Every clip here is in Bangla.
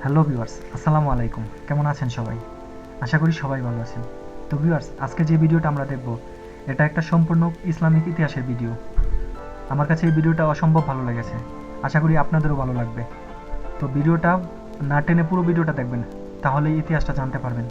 হ্যালো ভিউয়ার্স, আসসালামু আলাইকুম। কেমন আছেন সবাই? আশা করি সবাই ভালো আছেন। তো ভিউয়ার্স, আজকে যে ভিডিওটা আমরা দেখব, এটা একটা সম্পূর্ণ ইসলামিক ইতিহাসের ভিডিও। আমার কাছে এই ভিডিওটা অসম্ভব ভালো লেগেছে। আশা করি আপনাদেরও ভালো লাগবে। তো ভিডিওটা না টেনে পুরো ভিডিওটা দেখবেন, তাহলেই ইতিহাসটা জানতে পারবেন।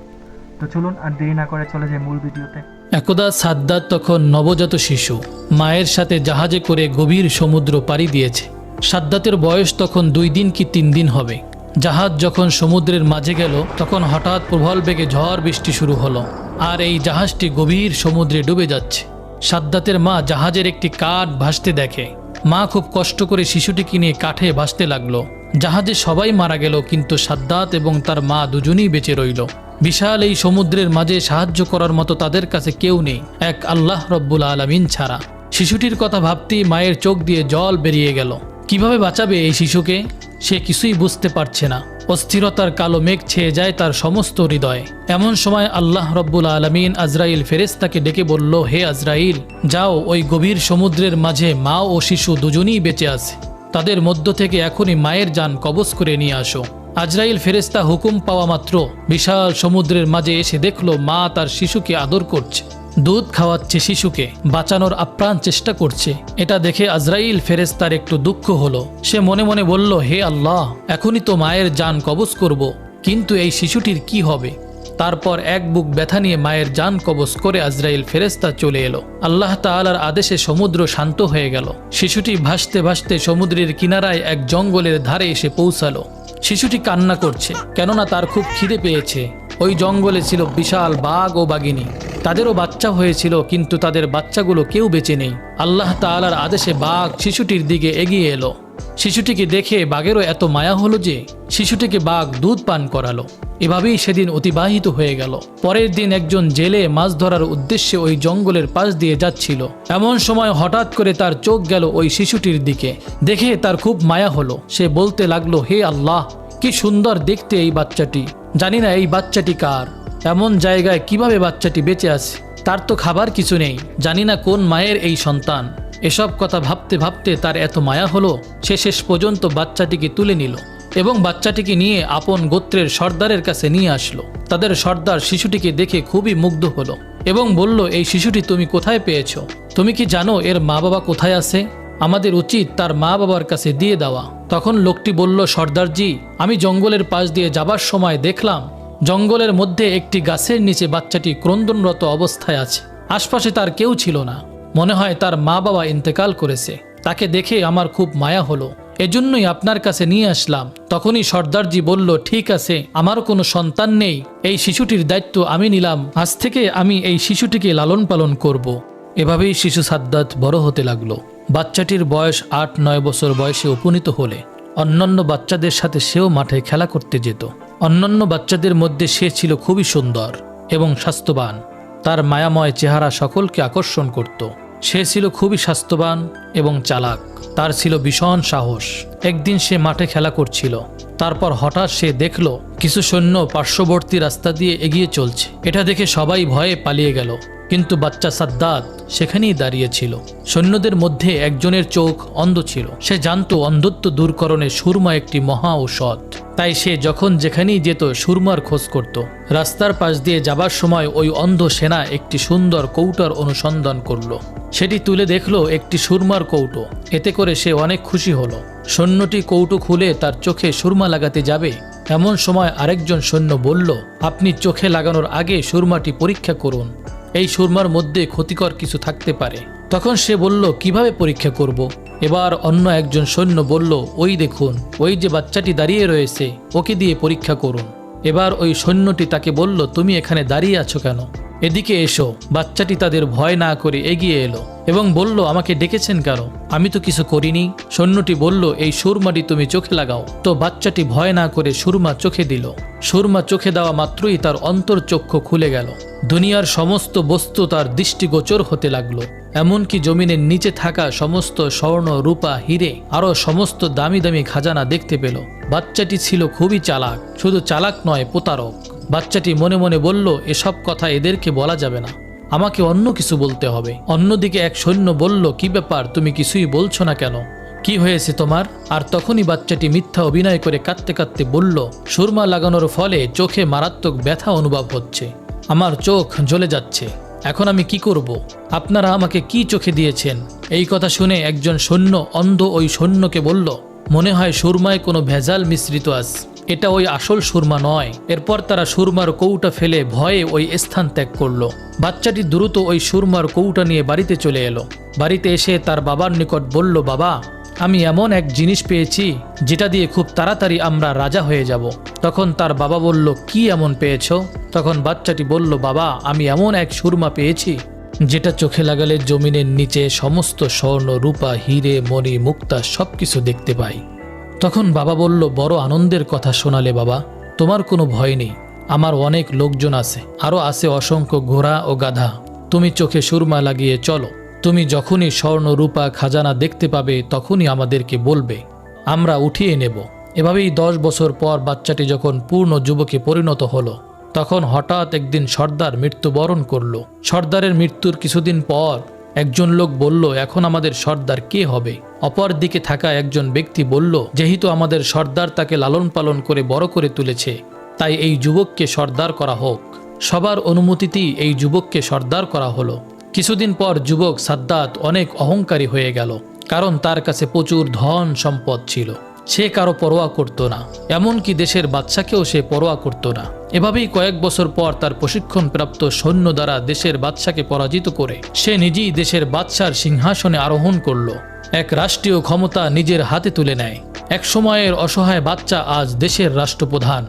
তো চলুন আর দেরি না করে চলে যাই মূল ভিডিওতে। একদা সাদ্দাত তখন নবজাত শিশু মায়ের সাথে জাহাজে করে গভীর সমুদ্র পাড়ি দিয়েছে। সাদ্দাতের বয়স তখন 2 দিন কি 3 দিন হবে। জাহাজ যখন সমুদ্রের মাঝে গেল তখন হঠাৎ প্রবল বেগে ঝড় বৃষ্টি শুরু হলো, আর এই জাহাজটি গভীর সমুদ্রে ডুবে যাচ্ছে। সাদ্দাতের মা জাহাজের একটি কাঠ ভাসতে দেখে। মা খুব কষ্ট করে শিশুটিকে নিয়ে কাঠে ভাসতে লাগলো। জাহাজে সবাই মারা গেল, কিন্তু সাদ্দাত এবং তার মা দুজনেই বেঁচে রইল। বিশাল এই সমুদ্রের মাঝে সাহায্য করার মতো তাদের কাছে কেউ নেই, এক আল্লাহ রব্বুল আলামিন ছাড়া। শিশুটির কথা ভাবতেই মায়ের চোখ দিয়ে জল বেরিয়ে গেল। কিভাবে বাঁচাবে এই শিশুকে, সে কিছুই বুঝতে পারছে না। অস্থিরতার কালো মেঘ ছেয়ে যায় তার সমস্ত হৃদয়ে। এমন সময় আল্লাহ রব্বুল আলামিন আজরাইল ফেরেশতাকে ডেকে বলল, হে আজরাইল, যাও ওই গভীর সমুদ্রের মাঝে মা ও শিশু দুজনেই বেঁচে আছে, তাদের মধ্য থেকে এখনই মায়ের জান কবজ করে নিয়ে আসো। আজরাইল ফেরেশতা হুকুম পাওয়া মাত্র বিশাল সমুদ্রের মাঝে এসে দেখলো মা তার শিশুকে আদর করছে, দুধ খাওয়াচ্ছে, শিশুকে বাঁচানোর আপ্রাণ চেষ্টা করছে। এটা দেখে আজরাইল ফেরেশতার একটু দুঃখ হলো। সে মনে মনে বলল, হে আল্লাহ, এখনই তো মায়ের জান কবজ করব, কিন্তু এই শিশুটির কি হবে? তারপর এক বুক ব্যথা নিয়ে মায়ের জান কবজ করে আজরাইল ফেরেশতা চলে এলো। আল্লাহ তাআলার আদেশে সমুদ্র শান্ত হয়ে গেল। শিশুটি ভাসতে ভাসতে সমুদ্রের কিনারায় এক জঙ্গলের ধারে এসে পৌঁছালো। শিশুটি কান্না করছে, কেননা তার খুব খিদে পেয়েছে। ওই জঙ্গলে ছিল বিশাল বাঘ ও বাঘিনী। তাদেরও বাচ্চা হয়েছিল, কিন্তু তাদের বাচ্চাগুলো কেউ বেঁচে নেই। আল্লাহ তাআলার আদেশে বাঘ শিশুটির দিকে এগিয়ে এলো। শিশুটিকে দেখে বাঘেরও এত মায়া হলো যে শিশুটিকে বাঘ দুধ পান করালো। এভাবেই সেদিন অতিবাহিত হয়ে গেল। পরের দিন একজন জেলে মাছ ধরার উদ্দেশ্যে ওই জঙ্গলের পাশ দিয়ে যাচ্ছিল। এমন সময় হঠাৎ করে তার চোখ গেল ওই শিশুটির দিকে। দেখে তার খুব মায়া হলো। সে বলতে লাগলো, হে আল্লাহ, কি সুন্দর দেখতে এই বাচ্চাটি। জানি না এই বাচ্চাটি কার, এমন জায়গায় কিভাবে বাচ্চাটি বেঁচে আছে। তার তো খাবার কিছু নেই, জানি না কোন মায়ের এই সন্তান। এসব কথা ভাবতে ভাবতে তার এত মায়া হলো, সে শেষ পর্যন্ত বাচ্চাটিকে তুলে নিল এবং বাচ্চাটিকে নিয়ে আপন গোত্রের সর্দারের কাছে নিয়ে আসলো। তাদের সর্দার শিশুটিকে দেখে খুবই মুগ্ধ হলো এবং বলল, এই শিশুটি তুমি কোথায় পেয়েছো? তুমি কি জানো এর মা বাবা কোথায় আছে? আমাদের উচিত তার মা বাবার কাছে দিয়ে দেওয়া। তখন লোকটি বলল, সর্দারজি, আমি জঙ্গলের পাশ দিয়ে যাবার সময় দেখলাম জঙ্গলের মধ্যে একটি গাছের নিচে বাচ্চাটি ক্রন্দনরত অবস্থায় আছে। আশপাশে তার কেউ ছিল না। মনে হয় তার মা বাবা ইন্তেকাল করেছে। তাকে দেখে আমার খুব মায়া হলো, এজন্যই আপনার কাছে নিয়ে আসলাম। তখনই সর্দারজি বলল, ঠিক আছে, আমারও কোনো সন্তান নেই, এই শিশুটির দায়িত্ব আমি নিলাম। আজ থেকে আমি এই শিশুটিকে লালন পালন করব। এভাবেই শিশু সাদ্দাত বড় হতে লাগলো। বাচ্চাটির বয়স 8-9 বছর বয়সে উপনীত হলে অন্যান্য বাচ্চাদের সাথে সেও মাঠে খেলা করতে যেত। অন্যান্য বাচ্চাদের মধ্যে সে ছিল খুবই সুন্দর এবং স্বাস্থ্যবান। তার মায়াময় চেহারা সকলকে আকর্ষণ করত। সে ছিল খুবই স্বাস্থ্যবান এবং চালাক। তার ছিল ভীষণ সাহস। একদিন সে মাঠে খেলা করছিল। তারপর হঠাৎ সে দেখল কিছু সৈন্য পার্শ্ববর্তী রাস্তা দিয়ে এগিয়ে চলছে। এটা দেখে সবাই ভয়ে পালিয়ে গেল, কিন্তু বাচ্চা সাদ্দাত সেখানেই দাঁড়িয়েছিল। সৈন্যদের মধ্যে একজনের চোখ অন্ধ ছিল। সে জানত অন্ধত্ব দূরকরণে সুরমা একটি মহা ঔষধ। তাই সে যখন যেখানেই যেত সুরমার খোঁজ করত। রাস্তার পাশ দিয়ে যাবার সময় ওই অন্ধ সেনা একটি সুন্দর কৌটার অনুসন্ধান করল। সেটি তুলে দেখল একটি সুরমার কৌটো। এতে করে সে অনেক খুশি হলো। সৈন্যটি কৌটো খুলে তার চোখে সুরমা লাগাতে যাবে, এমন সময় আরেকজন সৈন্য বলল, আপনি চোখে লাগানোর আগে সুরমাটি পরীক্ষা করুন, এই সুরমার মধ্যে ক্ষতিকর কিছু থাকতে পারে। তখন সে বলল, কিভাবে পরীক্ষা করব? এবার অন্য একজন সৈন্য বলল, ওই দেখুন, ওই যে বাচ্চাটি দাঁড়িয়ে রয়েছে, ওকে দিয়ে পরীক্ষা করুন। এবার ওই সৈন্যটি তাকে বলল, তুমি এখানে দাঁড়িয়ে আছো কেন? এদিকে এসো। বাচ্চাটি তাদের ভয় না করে এগিয়ে এলো এবং বলল, আমাকে ডেকেছেন কেন? আমি তো কিছু করিনি। সৈন্যটি বলল, এই সুরমাটি তুমি চোখে লাগাও। তো বাচ্চাটি ভয় না করে সুরমা চোখে দিল। সুরমা চোখে দেওয়া মাত্রই তার অন্তর্চক্ষু খুলে গেল। দুনিয়ার সমস্ত বস্তু তার দৃষ্টিগোচর হতে লাগলো। এমনকি জমিনের নিচে থাকা সমস্ত স্বর্ণ, রূপা, হিরে, আরও সমস্ত দামি দামি খাজানা দেখতে পেল। বাচ্চাটি ছিল খুবই চালাক। শুধু চালাক নয়, প্রতারক। বাচ্চাটি মনে মনে বলল, এসব কথা এদেরকে বলা যাবে না, আমাকে অন্য কিছু বলতে হবে। অন্যদিকে এক সৈন্য বলল, কি ব্যাপার, তুমি কিছুই বলছো না কেন? কি হয়েছে তোমার? আর তখনই বাচ্চাটি মিথ্যা অভিনয় করে কাঁদতে কাঁদতে বলল, সুরমা লাগানোর ফলে চোখে মারাত্মক ব্যথা অনুভব হচ্ছে, আমার চোখ জ্বলে যাচ্ছে, এখন আমি কি করব? আপনারা আমাকে কি চোখে দিয়েছেন? এই কথা শুনে একজন সৈন্য অন্ধ ওই সৈন্যকে বলল, মনে হয় সুরমায় কোনো ভেজাল মিশ্রিত আছে, এটা ওই আসল সুরমা নয়। এরপর তারা সুরমার কৌটা ফেলে ভয়ে ওই স্থান ত্যাগ করলো। বাচ্চাটি দ্রুত ওই সুরমার কৌটা নিয়ে বাড়িতে চলে এলো। বাড়িতে এসে তার বাবার নিকট বলল, বাবা, আমি এমন এক জিনিস পেয়েছি যেটা দিয়ে খুব তাড়াতাড়ি আমরা রাজা হয়ে যাব। তখন তার বাবা বলল, কি এমন পেয়েছো? তখন বাচ্চাটি বলল, বাবা, আমি এমন এক সুরমা পেয়েছি যেটা চোখে লাগালে জমিনের নিচে সমস্ত স্বর্ণ, রূপা, হিরে, মণি, মুক্তা সবকিছু দেখতে পাই। তখন বাবা বলল, বড় আনন্দের কথা শোনালে বাবা, তোমার কোনো ভয় নেই, আমার অনেক লোকজন আছে, আরও আছে অসংখ্য ঘোড়া ও গাধা, তুমি চোখে সুরমা লাগিয়ে চলো, তুমি যখনই স্বর্ণ, রূপা, খাজানা দেখতে পাবে তখনই আমাদেরকে বলবে, আমরা উঠিয়ে নেব। এভাবেই 10 বছর পর বাচ্চাটি যখন পূর্ণ যুবকে পরিণত হলো, তখন হঠাৎ একদিন সর্দার মৃত্যুবরণ করলো। সর্দারের মৃত্যুর কিছুদিন পর একজন লোক বলল, এখন আমাদের সর্দার কে হবে? অপর দিকে থাকা একজন ব্যক্তি বলল, যেহেতু আমাদের সর্দার তাকে লালন পালন করে বড় করে তুলেছে, তাই এই যুবককে সর্দার করা হোক। সবার অনুমতিতেই এই যুবককে সর্দার করা হলো। কিছুদিন পর যুবক সাদ্দাত অনেক অহংকারী হয়ে গেল, কারণ তার কাছে প্রচুর ধন সম্পদ ছিল। সে কারো পরোয়া করত না, এমনকি দেশের বাদশাকেও সে পরোয়া করত না। এভাবেই কয়েক বছর পর তার প্রশিক্ষণপ্রাপ্ত সৈন্য দ্বারা দেশের বাদশাকে পরাজিত করে সে নিজেই দেশের বাদশার সিংহাসনে আরোহণ করল। এক রাষ্ট্রীয় ক্ষমতা নিজের হাতে তুলে নেয়। এক সময়ের অসহায় বাচ্চা আজ দেশের রাষ্ট্রপ্রধান।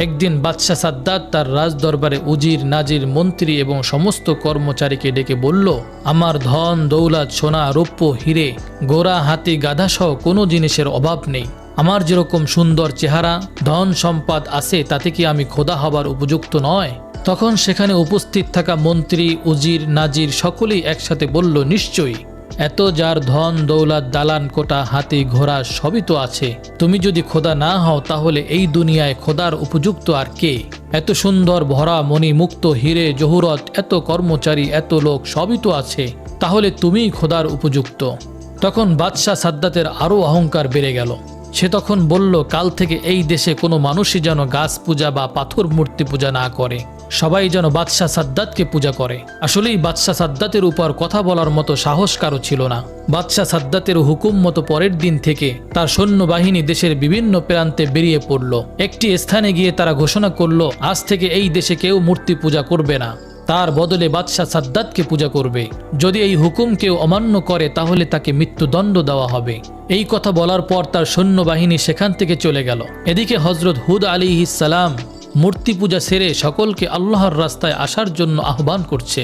একদিন বাদশাহ সাদ্দাত তার রাজদরবারে উজির, নাজির, মন্ত্রী এবং সমস্ত কর্মচারীকে ডেকে বলল, আমার ধন দৌলত, সোনা, রৌপ্য, হিরে, ঘোড়া, হাতি, গাধা সহ কোনো জিনিসের অভাব নেই। আমার যেরকম সুন্দর চেহারা, ধন সম্পদ আছে, তাতে কি আমি খোদা হবার উপযুক্ত নয়? তখন সেখানে উপস্থিত থাকা মন্ত্রী, উজির, নাজির সকলেই একসাথে বলল, নিশ্চয়ই, এত যার ধন দৌলত, দালান কোটা, হাতি, ঘোড়া সবই তো আছে, তুমি যদি খোদা না হও তাহলে এই দুনিয়ায় খোদার উপযুক্ত আর কে? এত সুন্দর ভরা মণি, মুক্ত, হিরে, জহুরত, এত কর্মচারী, এত লোক সবই তো আছে, তাহলে তুমিই খোদার উপযুক্ত। তখন বাদশাহ সাদ্দাতের আরও অহংকার বেড়ে গেল। সে তখন বলল, কাল থেকে এই দেশে কোনো মানুষই যেন গাছ পূজা বা পাথর মূর্তি পূজা না করে, সবাই যেন বাদশাহ সাদ্দাতকে পূজা করে। আসলেই বাদশাহ সাদ্দাতের উপর কথা বলার মতো সাহস কারো ছিল না। বাদশাহ সাদ্দাতের হুকুম মতো পরের দিন থেকে তার সৈন্যবাহিনী দেশের বিভিন্ন প্রান্তে বেরিয়ে পড়ল। একটি স্থানে গিয়ে তারা ঘোষণা করল, আজ থেকে এই দেশে কেউ মূর্তি পূজা করবে না, তার বদলে বাদশাহ সাদ্দাতকে পূজা করবে। যদি এই হুকুম কেউ অমান্য করে তাহলে তাকে মৃত্যুদণ্ড দেওয়া হবে। এই কথা বলার পর তার সৈন্যবাহিনী সেখান থেকে চলে গেল। এদিকে হযরত হুদ আলাইহিস সালাম মূর্তি পূজা সেরে সকলকে আল্লাহর রাস্তায় আসার জন্য আহ্বান করছে,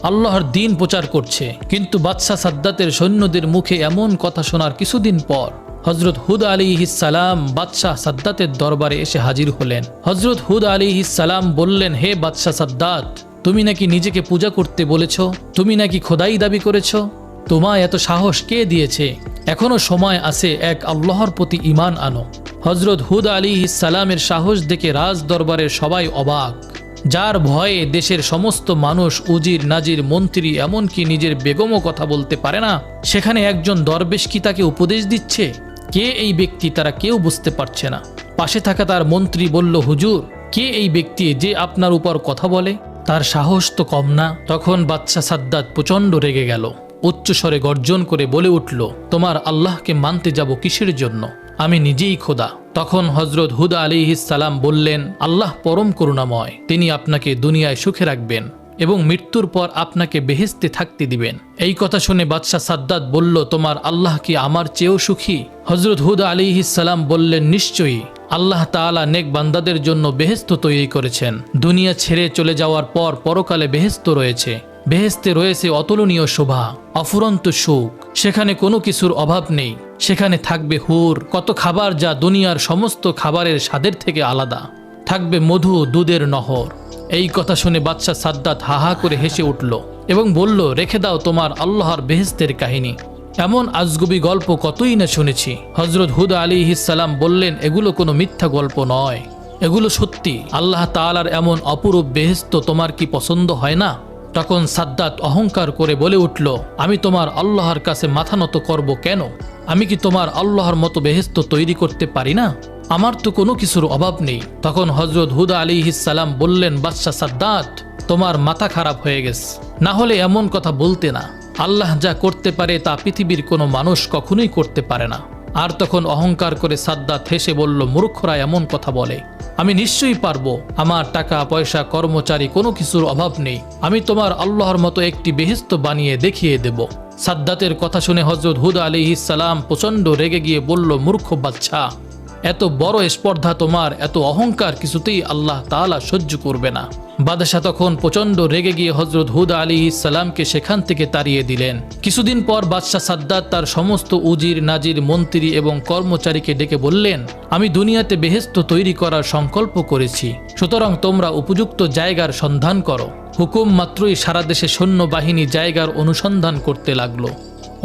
আল্লাহর দ্বীন প্রচার করছে। কিন্তু বাদশাহ সাদ্দাতের সৈন্যদের মুখে এমন কথা শোনার কিছুদিন পর হযরত হুদ আলাইহিস সালাম বাদশাহ সাদ্দাতের দরবারে এসে হাজির হলেন। হযরত হুদ আলাইহিস সালাম বললেন, হে বাদশাহ সাদ্দাত, তুমি নাকি নিজেকে পূজা করতে বলেছ, তুমি নাকি খোদাই দাবি করেছ, তোমায় এত সাহস কে দিয়েছে? এখনো সময় আছে, এক আল্লাহর প্রতি ঈমান আনো। হযরত হুদ আলাইহিস সালামের সাহস দেখে রাজ দরবারের সবাই অবাক। যার ভয়ে দেশের সমস্ত মানুষ, উজির, নাজির, মন্ত্রী, এমনকি নিজের বেগমও কথা বলতে পারে না, সেখানে একজন দরবেশ কি তাকে উপদেশ দিচ্ছে? কে এই ব্যক্তি তারা কেউ বুঝতে পারছে না। পাশে থাকা তার মন্ত্রী বলল, হুজুর, কে এই ব্যক্তি যে আপনার উপর কথা বলে? তার সাহস তো কম না। তখন বাদশাহ সাদ্দাত প্রচণ্ড রেগে গেল, উচ্চস্বরে গর্জন করে বলে উঠল, তোমার আল্লাহকে মানতে যাব কিসের জন্য? আমি নিজেই খোদা। তখন হযরত হুদ আলাইহিস সালাম বললেন, আল্লাহ পরম করুণাময়, তিনি আপনাকে দুনিয়ায় সুখে রাখবেন এবং মৃত্যুর পর আপনাকে বেহেশতে থাকতে দিবেন। এই কথা শুনে বাদশাহ সাদ্দাত বলল, তোমার আল্লাহ কি আমার চেয়েও সুখী? হযরত হুদ আলাইহিস সালাম বললেন, নিশ্চয়ই, আল্লাহ তাআলা নেক বান্দাদের জন্য বেহেশত তৈরি করেছেন। দুনিয়া ছেড়ে চলে যাওয়ার পর পরকালে বেহেশত রয়েছে। বেহেশতে রয়েছে অতুলনীয় শোভা, অফুরন্ত সুখ, সেখানে কোনো কিছুর অভাব নেই। সেখানে থাকবে হুর, কত খাবার যা দুনিয়ার সমস্ত খাবারের স্বাদের থেকে আলাদা। থাকবে মধু, দুধের নহর। এই কথা শুনে বাদশাহ সাদ্দাত হাহা করে হেসে উঠল এবং বলল, রেখে দাও তোমার আল্লাহর বেহেশতের কাহিনী। এমন আজগুবি গল্প কতই না শুনেছি। হযরত হুদ আলাইহিস সালাম বললেন, এগুলো কোনো মিথ্যা গল্প নয়, এগুলো সত্যি। আল্লাহ তাআলার এমন অপরূপ বেহেশত তোমার কি পছন্দ হয় না? তখন সাদ্দাত অহংকার করে বলে উঠল, আমি তোমার আল্লাহর কাছে মাথা নত করব কেন? আমি কি তোমার আল্লাহর মতো বেহেশত তৈরি করতে পারি না? আমার তো কোনো কিছুর অভাব নেই। তখন হযরত হুদ আলাইহিস সালাম বললেন, বাদশাহ সাদ্দাত, তোমার মাথা খারাপ হয়ে গেছে, না হলে এমন কথা বলতে না। আল্লাহ যা করতে পারে তা পৃথিবীর কোনো মানুষ কখনোই করতে পারে না। আর তখন অহংকার করে সাদ্দাত হেসে বলল, মূর্খরা এমন কথা বলে, আমি নিশ্চয়ই পারবো। আমার টাকা পয়সা কর্মচারী কোনো কিছুর অভাব নেই। আমি তোমার আল্লাহর মতো একটি বেহেশত বানিয়ে দেখিয়ে দেব। সাদ্দাতের কথা শুনে হযরত হুদ আলাইহিস সালাম প্রচণ্ড রেগে গিয়ে বলল, মূর্খ বাদশা, এত বড় স্পর্ধা তোমার, এত অহংকার কিছুতেই আল্লাহ তাআলা সহ্য করবে না। বাদশাহ তখন প্রচণ্ড রেগে গিয়ে হযরত হুদ আলাইহিস সালামকে সেখান থেকে তাড়িয়ে দিলেন। কিছুদিন পর বাদশাহ সাদ্দাত তার সমস্ত উজির, নাজির, মন্ত্রী এবং কর্মচারীকে ডেকে বললেন, আমি দুনিয়াতে বেহেশত তৈরি করার সংকল্প করেছি, সুতরাং তোমরা উপযুক্ত জায়গার সন্ধান করো। হুকুম মাত্রই সারা দেশে সৈন্যবাহিনী জায়গার অনুসন্ধান করতে লাগলো।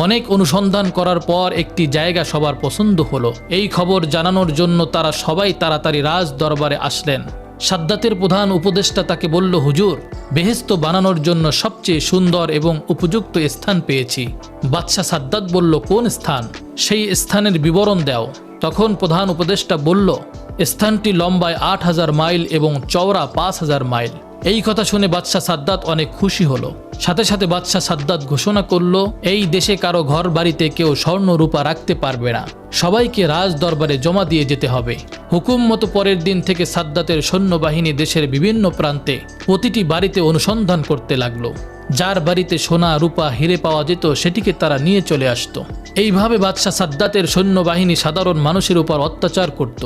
অনেক অনুসন্ধান করার পর একটি জায়গা সবার পছন্দ হলো। এই খবর জানানোর জন্য তারা সবাই তাড়াতাড়ি রাজ দরবারে আসলেন। সাদ্দাতের প্রধান উপদেষ্টা তাকে বলল, হুজুর, বেহেশত বানানোর জন্য সবচেয়ে সুন্দর এবং উপযুক্ত স্থান পেয়েছি। বাদশাহ সাদ্দাত বলল, কোন স্থান? সেই স্থানের বিবরণ দাও। তখন প্রধান উপদেষ্টা বলল, স্থানটি লম্বায় ৮,০০০ মাইল এবং চওড়া ৫,০০০ মাইল। এই কথা শুনে বাদশাহ সাদ্দাত অনেক খুশি হলো। সাথে সাথে বাদশাহ সাদ্দাত ঘোষণা করল, এই দেশে কারো ঘর বাড়িতে কেউ স্বর্ণ রূপা রাখতে পারবে না, সবাইকে রাজ দরবারে জমা দিয়ে যেতে হবে। হুকুম মতো পরের দিন থেকে সাদ্দাতের সৈন্যবাহিনী দেশের বিভিন্ন প্রান্তে প্রতিটি বাড়িতে অনুসন্ধান করতে লাগলো। যার বাড়িতে সোনা, রূপা, হিরে পাওয়া যেত সেটিকে তারা নিয়ে চলে আসতো। এইভাবে বাদশাহ সাদ্দাতের সৈন্যবাহিনী সাধারণ মানুষের উপর অত্যাচার করত।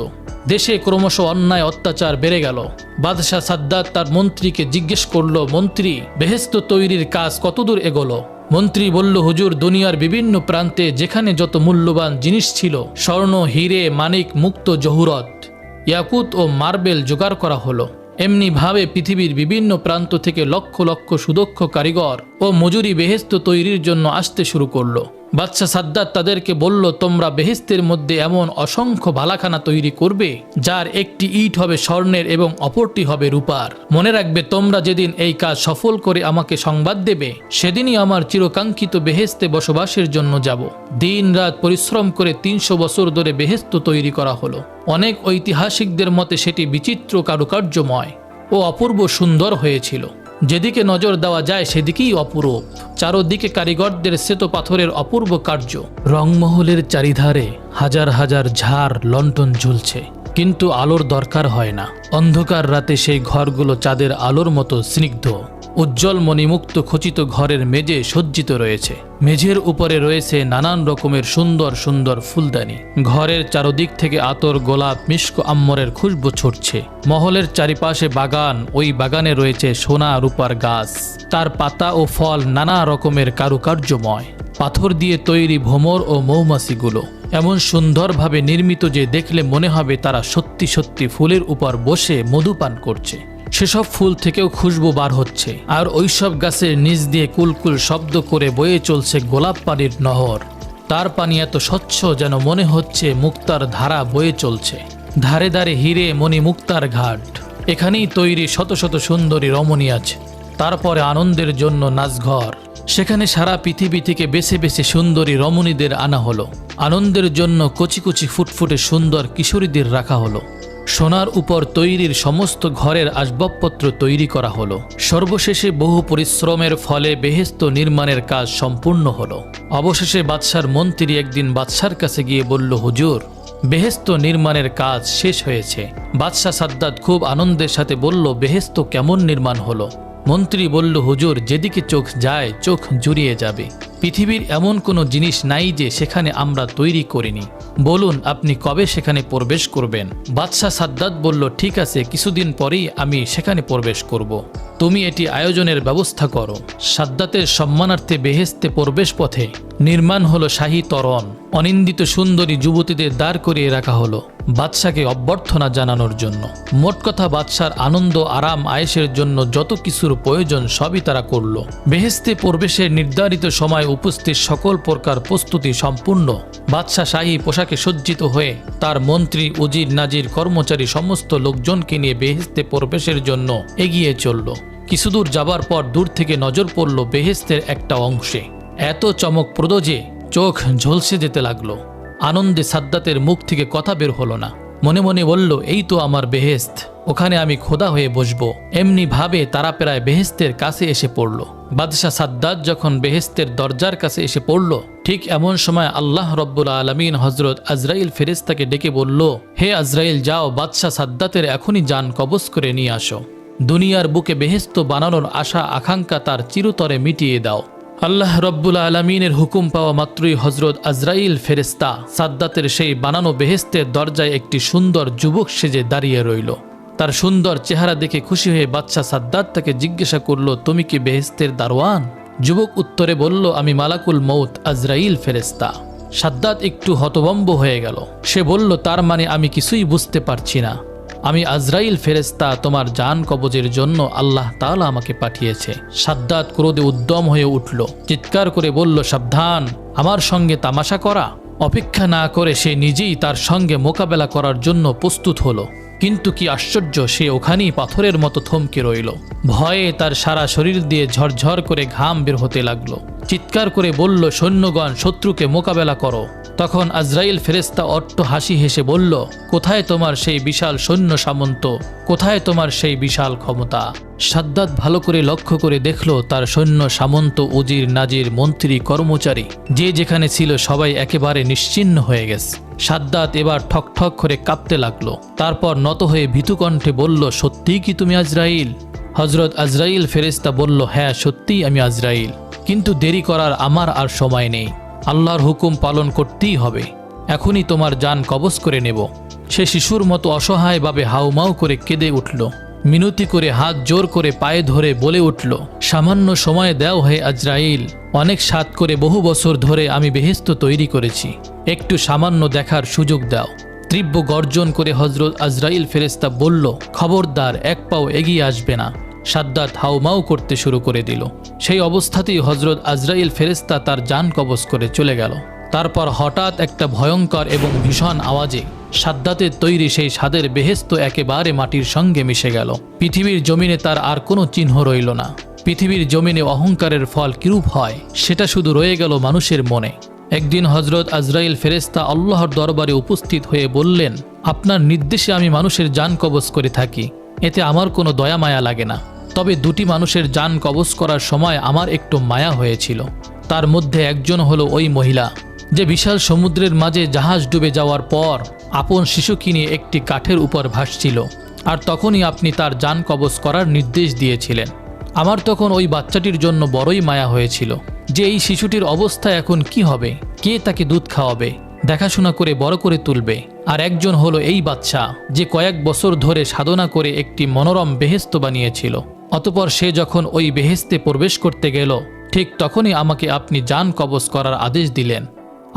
দেশে ক্রমশ অন্যায় অত্যাচার বেড়ে গেল। বাদশাহ সাদ্দাত তার মন্ত্রীকে জিজ্ঞেস করল, মন্ত্রী, বেহেশত তৈরির কাজ কতদূর এগোলো? মন্ত্রী বলল, হুজুর, দুনিয়ার বিভিন্ন প্রান্তে যেখানে যত মূল্যবান জিনিস ছিল, স্বর্ণ, হিরে, মানিক, মুক্ত, জহুরত, ইয়াকুত ও মার্বেল জোগাড় করা হলো। এমনি ভাবে পৃথিবীর বিভিন্ন প্রান্ত থেকে লক্ষ লক্ষ সুদক্ষ কারিগর ও মজুরি বেহেশত তৈরির জন্য আসতে শুরু করলো। বাদশাহ সাদ্দাত তাদেরকে বলল, তোমরা বেহেশতের মধ্যে এমন অসংখ্য বালাখানা তৈরি করবে, যার একটি ইট হবে স্বর্ণের এবং অপরটি হবে রূপার। মনে রাখবে, তোমরা যেদিন এই কাজ সফল করে আমাকে সংবাদ দেবে, সেদিনই আমার চিরকাঙ্ক্ষিত বেহেশতে বসবাসের জন্য যাব। দিন রাত পরিশ্রম করে ৩০০ বছর ধরে বেহেশত তৈরি করা হলো। অনেক ঐতিহাসিকদের মতে সেটি বিচিত্র কারুকার্যময় ও অপূর্ব সুন্দর হয়েছিল। যেদিকে নজর দেওয়া যায় সেদিকেই অপরূপ। চারদিকে কারিগরদের শ্বেত পাথরের অপূর্ব কার্য। রংমহলের চারিধারে হাজার হাজার ঝাড় লণ্ঠন ঝুলছে, কিন্তু আলোর দরকার হয় না। অন্ধকার রাতে সেই ঘরগুলো চাঁদের আলোর মতো স্নিগ্ধ। উজ্জ্বল মণিমুক্ত খচিত ঘরের মেঝে সজ্জিত রয়েছে। মেঝের উপরে রয়েছে নানান রকমের সুন্দর সুন্দর ফুলদানি। ঘরের চারদিক থেকে আতর, গোলাপ, মিস্ক, আম্বরের খুশবু ছুটছে। মহলের চারিপাশে বাগান, ওই বাগানে রয়েছে সোনা রূপার গাছ। তার পাতা ও ফল নানা রকমের কারুকার্যময়। পাথর দিয়ে তৈরি ভ্রমর ও মৌমাছিগুলো এমন সুন্দরভাবে নির্মিত যে দেখলে মনে হবে তারা সত্যি সত্যি ফুলের উপর বসে মধু পান করছে। সেসব ফুল থেকেও খুশবু বার হচ্ছে, আর ওইসব গাছের নিচ দিয়ে কুলকুল শব্দ করে বয়ে চলছে গোলাপ পানির নহর। তার পানি এত স্বচ্ছ যেন মনে হচ্ছে মুক্তার ধারা বয়ে চলছে। ধারে ধারে হিরে, মণি, মুক্তার ঘাট। এখানেই তৈরি শত শত সুন্দরী রমণী আছে। তারপরে আনন্দের জন্য নাচঘর। সেখানে সারা পৃথিবী থেকে বেছে বেছে সুন্দরী রমণীদের আনা হলো। আনন্দের জন্য কচি কচি ফুটফুটে সুন্দর কিশোরীদের রাখা হলো। সোনার উপর তৈরির সমস্ত ঘরের আসবাবপত্র তৈরি করা হলো। সর্বশেষে বহু পরিশ্রমের ফলে বেহেশত নির্মাণের কাজ সম্পূর্ণ হলো। অবশেষে বাদশার মন্ত্রী একদিন বাদশার কাছে গিয়ে বলল, হুজুর, বেহেশত নির্মাণের কাজ শেষ হয়েছে। বাদশাহ সাদ্দাত খুব আনন্দের সাথে বলল, বেহেশত কেমন নির্মাণ হলো? মন্ত্রী বলল, হুজুর, যেদিকে চোখ যায় চোখ জুড়িয়ে যাবে। পৃথিবীর এমন কোনো জিনিস নাই যে সেখানে আমরা তৈরি করিনি। বলুন, আপনি কবে সেখানে প্রবেশ করবেন? বাদশাহ সাদ্দাত বলল, ঠিক আছে, কিছুদিন পরেই আমি সেখানে প্রবেশ করব। তুমি এটি আয়োজনের ব্যবস্থা করো। সাদ্দাতের সম্মানার্থে বেহেশতে প্রবেশ পথে নির্মাণ হলো শাহী তরণ। অনিন্দিত সুন্দরী যুবতীদের দাঁড় করিয়ে রাখা হলো বাদশাকে অভ্যর্থনা জানানোর জন্য। মোট কথা, বাদশার আনন্দ, আরাম, আয়েশের জন্য যত কিছুর প্রয়োজন সবই তারা করল। বেহেশতে প্রবেশের নির্ধারিত সময় উপস্থিত সকল প্রকার প্রস্তুতি সম্পূর্ণ। বাদশাহ শাহী পোশাকে সজ্জিত হয়ে তার মন্ত্রী, উজির, নাজির, কর্মচারী সমস্ত লোকজনকে নিয়ে বেহেশতে প্রবেশের জন্য এগিয়ে চলল। কিছুদূর যাবার পর দূর থেকে নজর পড়ল বেহেশতের একটা অংশে, এত চমকপ্রদ যে চোখ ঝলসে যেতে লাগলো। আনন্দে সাদ্দাতের মুখ থেকে কথা বের হলো না। মনে মনে বলল, এই তো আমার বেহেশত, ওখানে আমি খোদা হয়ে বসবো। এমনি ভাবে তারা প্রায় বেহেশতের কাছে এসে পড়ল। বাদশাহ সাদ্দাত যখন বেহেশতের দরজার কাছে এসে পড়ল, ঠিক এমন সময় আল্লাহ রব্বুল আলমিন হজরত আজরাইল ফেরেশতাকে ডেকে বলল, হে আজরাইল, যাও বাদশাহ সাদ্দাতের এখনই জান কবজ করে নিয়ে আসো। দুনিয়ার বুকে বেহেশত বানানোর আশা আকাঙ্ক্ষা তার চিরতরে মিটিয়ে দাও। আল্লাহ রব্বুল আলমিনের হুকুম পাওয়া মাত্রই হজরত আজরাইল ফেরেশতা সাদ্দাতের সেই বানানো বেহেশতের দরজায় একটি সুন্দর যুবক সেজে দাঁড়িয়ে রইল। তার সুন্দর চেহারা দেখে খুশি হয়ে বাদশাহ সাদ্দাত তাকে জিজ্ঞাসা করল, তুমি কি বেহেশতের দারোয়ান? যুবক উত্তরে বলল, আমি মালাকুল মৌত আজরাইল ফেরেশতা। সাদ্দাত একটু হতভম্ব হয়ে গেল। সে বলল, তার মানে আমি কিছুই বুঝতে পারছি না। আমি আজরাইল ফেরেশতা, তোমার জান কবজের জন্য আল্লাহ তাআলা আমাকে পাঠিয়েছে। সাদ্দাত ক্রোধে উদ্যম হয়ে উঠল, চিৎকার করে বলল, সাবধান, আমার সঙ্গে তামাশা করা। অপেক্ষা না করে সে নিজেই তার সঙ্গে মোকাবেলা করার জন্য প্রস্তুত হলো। কিন্তু কি আশ্চর্য, সে ওখানেই পাথরের মতো থমকে রইল। ভয়ে তার সারা শরীর দিয়ে ঝরঝর করে ঘাম বের হতে লাগলো। চিৎকার করে বলল, সৈন্যগণ, শত্রুকে মোকাবেলা করো। তখন আজরাইল ফেরেশতা অট্ট হাসি হেসে বলল, কোথায় তোমার সেই বিশাল সৈন্য সামন্ত, কোথায় তোমার সেই বিশাল ক্ষমতা? সাদ্দাত ভালো করে লক্ষ্য করে দেখল, তার সৈন্য সামন্ত, উজির, নাজির, মন্ত্রী, কর্মচারী যে যেখানে ছিল সবাই একেবারে নিশ্চিহ্ন হয়ে গেছে। সাদ্দাত এবার ঠক ঠক করে কাঁপতে লাগলো। তারপর নত হয়ে ভীতুকণ্ঠে বলল, সত্যিই কি তুমি আজরাইল? হজরত আজরাইল ফেরেশতা বলল, হ্যাঁ, সত্যিই আমি আজরাইল, কিন্তু দেরি করার আমার আর সময় নেই। আল্লাহর হুকুম পালন করতেই হবে। এখনই তোমার জান কবজ করে নেব। সে শিশুর মতো অসহায়ভাবে হাউমাউ করে কেঁদে উঠল। মিনতি করে হাত জোর করে পায়ে ধরে বলে উঠল, সামান্য সময় দাও হে আজরাইল, অনেক সাধ করে বহু বছর ধরে আমি বেহেশত তৈরি করেছি, একটু সামান্য দেখার সুযোগ দাও। তীব্র গর্জন করে হজরত আজরাইল ফেরেশতা বলল, খবরদার, এক পাও এগিয়ে আসবে না। সাদ্দাত হাউমাউ করতে শুরু করে দিল। সেই অবস্থাতেই হজরত আজরাইল ফেরেশতা তার জান কবজ করে চলে গেল। তারপর হঠাৎ একটা ভয়ঙ্কর এবং ভীষণ আওয়াজে সাদ্দাতের তৈরি সেই স্বাদের বেহেশত একেবারে মাটির সঙ্গে মিশে গেল। পৃথিবীর জমিনে তার আর কোনো চিহ্ন রইল না। পৃথিবীর জমিনে অহংকারের ফল কিরূপ হয় সেটা শুধু রয়ে গেল মানুষের মনে। একদিন হজরত আজরাইল ফেরেশতা আল্লাহর দরবারে উপস্থিত হয়ে বললেন, আপনার নির্দেশে আমি মানুষের জান কবজ করে থাকি, এতে আমার কোনো দয়া মায়া লাগে না। তবে দুটি মানুষের জান কবজ করার সময় আমার একটু মায়া হয়েছিল। তার মধ্যে একজন হলো ওই মহিলা যে বিশাল সমুদ্রের মাঝে জাহাজ ডুবে যাওয়ার পর আপন শিশুকে নিয়ে একটি কাঠের উপর ভাসছিল, আর তখনই আপনি তার জান কবজ করার নির্দেশ দিয়েছিলেন। আমার তখন ওই বাচ্চাটির জন্য বড়ই মায়া হয়েছিল যে এই শিশুটির অবস্থা এখন কি হবে, কে তাকে দুধ খাওয়াবে, দেখাশোনা করে বড় করে তুলবে। আর একজন হলো এই বাচ্চা যে কয়েক বছর ধরে সাধনা করে একটি মনোরম বেহেশত বানিয়েছিল। অতপর সে যখন ওই বেহেশতে প্রবেশ করতে গেল, ঠিক তখনই আমাকে আপনি জান কবজ করার আদেশ দিলেন।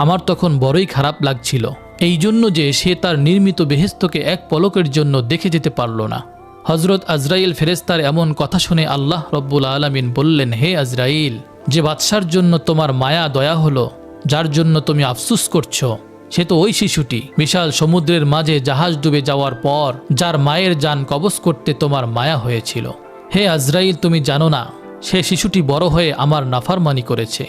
আমার তখন বড়ই খারাপ লাগছিল, এই জন্য যে সে তার নির্মিত বেহেশতকে এক পলকের জন্য দেখে যেতে পারল না। হজরত আজরাইল ফেরেশতার এমন কথা শুনে আল্লাহ রব্বুল আলামিন বললেন, হে আজরাইল, যে বাদশার জন্য তোমার মায়া দয়া হলো, যার জন্য তুমি আফসুস করছো, সে তো ওই শিশুটি বিশাল সমুদ্রের মাঝে জাহাজ ডুবে যাওয়ার পর যার মায়ের জান কবজ করতে তোমার মায়া হয়েছিল। হে আজরাইল, তুমি জানো না সে শিশুটি বড় হয়ে আমার নাফরমানি করেছে,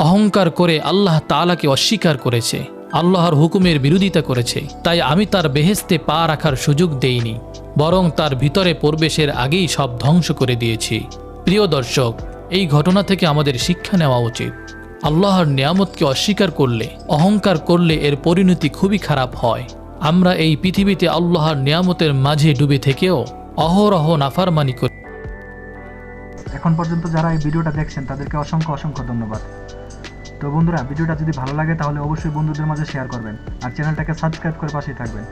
অহংকার করে আল্লাহ তাআলাকে অস্বীকার করেছে, আল্লাহর হুকুমের বিরোধিতা করেছে। তাই আমি তার বেহেশতে পা রাখার সুযোগ দেইনি, বরং তার ভিতরে প্রবেশের আগেই সব ধ্বংস করে দিয়েছি। প্রিয় দর্শক, এই ঘটনা থেকে আমাদের শিক্ষা নেওয়া উচিত। আল্লাহর নিয়ামতকে অস্বীকার করলে, অহংকার করলে এর পরিণতি খুবই খারাপ হয়। আমরা এই পৃথিবীতে আল্লাহর নিয়ামতের মাঝে ডুবে থেকেও অহরহ নাফরমানি করি। এখন পর্যন্ত যারা এই ভিডিওটা দেখছেন তাদেরকে অসংখ্য অসংখ্য ধন্যবাদ। তো বন্ধুরা, ভিডিওটা যদি ভালো লাগে তাহলে অবশ্যই বন্ধুদের মাঝে শেয়ার করবেন আর চ্যানেলটাকে সাবস্ক্রাইব করে পাশেই থাকবেন।